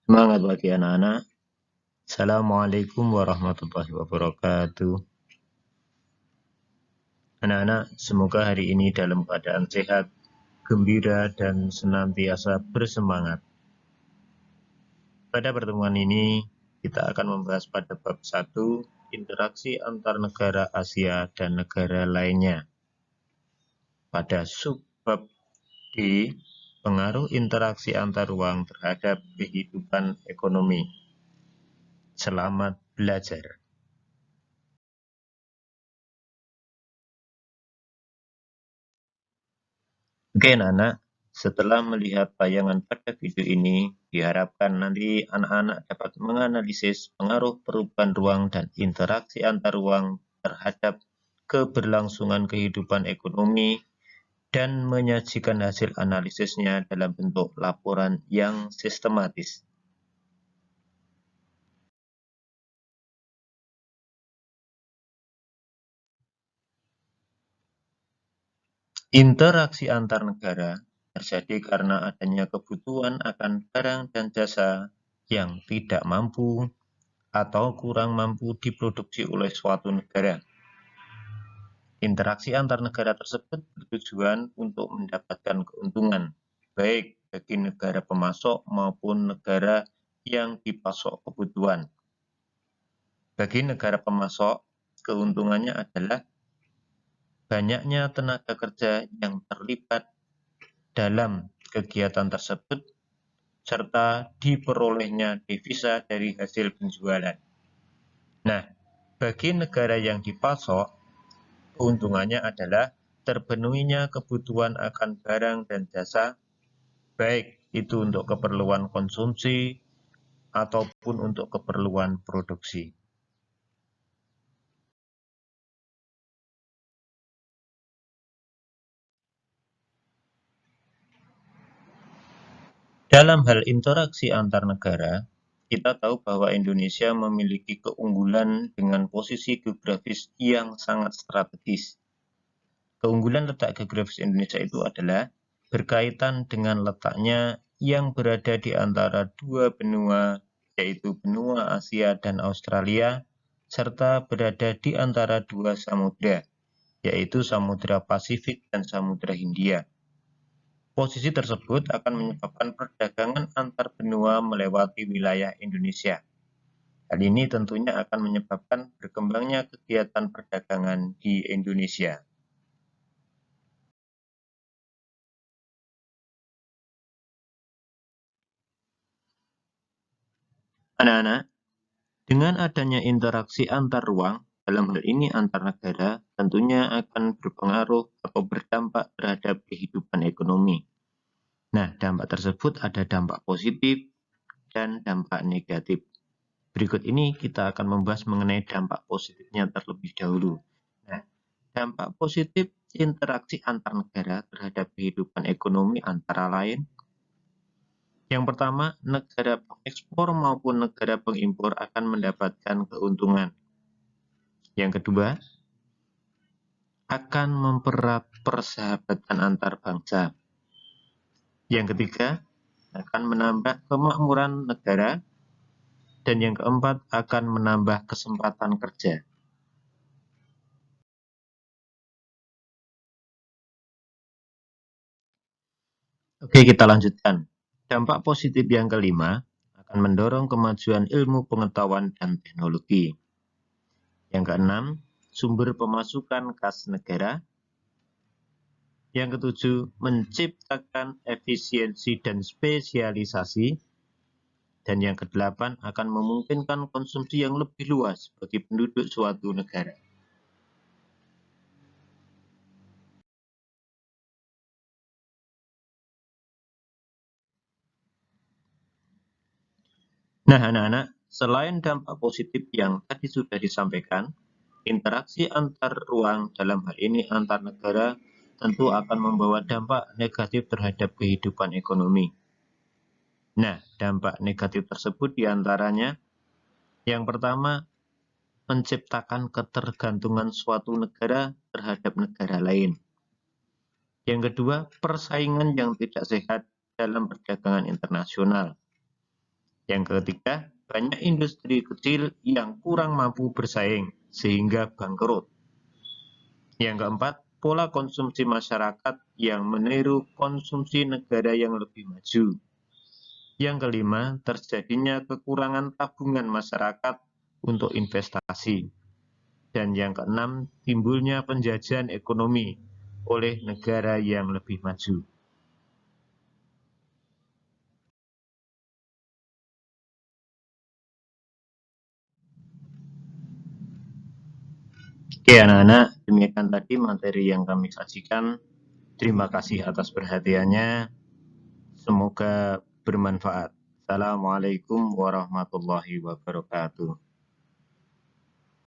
Semangat bagi anak-anak. Assalamualaikum warahmatullahi wabarakatuh. Anak-anak, semoga hari ini dalam keadaan sehat, gembira, dan senantiasa bersemangat. Pada pertemuan ini, kita akan membahas pada bab 1, interaksi antar negara Asia dan negara lainnya. Pada subbab D, pengaruh interaksi antar ruang terhadap kehidupan ekonomi. Selamat belajar. Oke anak-anak, setelah melihat tayangan pada video ini, diharapkan nanti anak-anak dapat menganalisis pengaruh perubahan ruang dan interaksi antar ruang terhadap keberlangsungan kehidupan ekonomi dan menyajikan hasil analisisnya dalam bentuk laporan yang sistematis. Interaksi antar negara terjadi karena adanya kebutuhan akan barang dan jasa yang tidak mampu atau kurang mampu diproduksi oleh suatu negara. Interaksi antar negara tersebut bertujuan untuk mendapatkan keuntungan, baik bagi negara pemasok maupun negara yang dipasok kebutuhan. Bagi negara pemasok, keuntungannya adalah banyaknya tenaga kerja yang terlibat dalam kegiatan tersebut, serta diperolehnya devisa dari hasil penjualan. Nah, bagi negara yang dipasok, keuntungannya adalah terpenuhinya kebutuhan akan barang dan jasa, baik itu untuk keperluan konsumsi ataupun untuk keperluan produksi. Dalam hal interaksi antar negara, kita tahu bahwa Indonesia memiliki keunggulan dengan posisi geografis yang sangat strategis. Keunggulan letak geografis Indonesia itu adalah berkaitan dengan letaknya yang berada di antara dua benua, yaitu benua Asia dan Australia, serta berada di antara dua samudra, yaitu Samudra Pasifik dan Samudra Hindia. Posisi tersebut akan menyebabkan perdagangan antar benua melewati wilayah Indonesia. Hal ini tentunya akan menyebabkan berkembangnya kegiatan perdagangan di Indonesia. Anak-anak, dengan adanya interaksi antar ruang, dalam hal ini antar negara, tentunya akan berpengaruh atau berdampak terhadap kehidupan ekonomi. Nah, dampak tersebut ada dampak positif dan dampak negatif. Berikut ini kita akan membahas mengenai dampak positifnya terlebih dahulu. Nah, dampak positif interaksi antar negara terhadap kehidupan ekonomi antara lain. Yang pertama, negara pengekspor maupun negara pengimpor akan mendapatkan keuntungan. Yang kedua, akan mempererat persahabatan antar bangsa. Yang ketiga, akan menambah kemakmuran negara. Dan yang keempat, akan menambah kesempatan kerja. Oke, kita lanjutkan. Dampak positif yang kelima akan mendorong kemajuan ilmu pengetahuan dan teknologi. Yang keenam, sumber pemasukan kas negara. Yang ketujuh, menciptakan efisiensi dan spesialisasi. Dan yang kedelapan, akan memungkinkan konsumsi yang lebih luas bagi penduduk suatu negara. Nah, anak-anak, selain dampak positif yang tadi sudah disampaikan, interaksi antar ruang dalam hal ini antar negara tentu akan membawa dampak negatif terhadap kehidupan ekonomi. Nah, dampak negatif tersebut diantaranya yang pertama, menciptakan ketergantungan suatu negara terhadap negara lain. Yang kedua, persaingan yang tidak sehat dalam perdagangan internasional. Yang ketiga, banyak industri kecil yang kurang mampu bersaing sehingga bangkrut. Yang keempat, pola konsumsi masyarakat yang meniru konsumsi negara yang lebih maju. Yang kelima, terjadinya kekurangan tabungan masyarakat untuk investasi. Dan yang keenam, timbulnya penjajahan ekonomi oleh negara yang lebih maju. Oke anak-anak, demikian tadi materi yang kami sajikan. Terima kasih atas perhatiannya. Semoga bermanfaat. Assalamualaikum warahmatullahi wabarakatuh.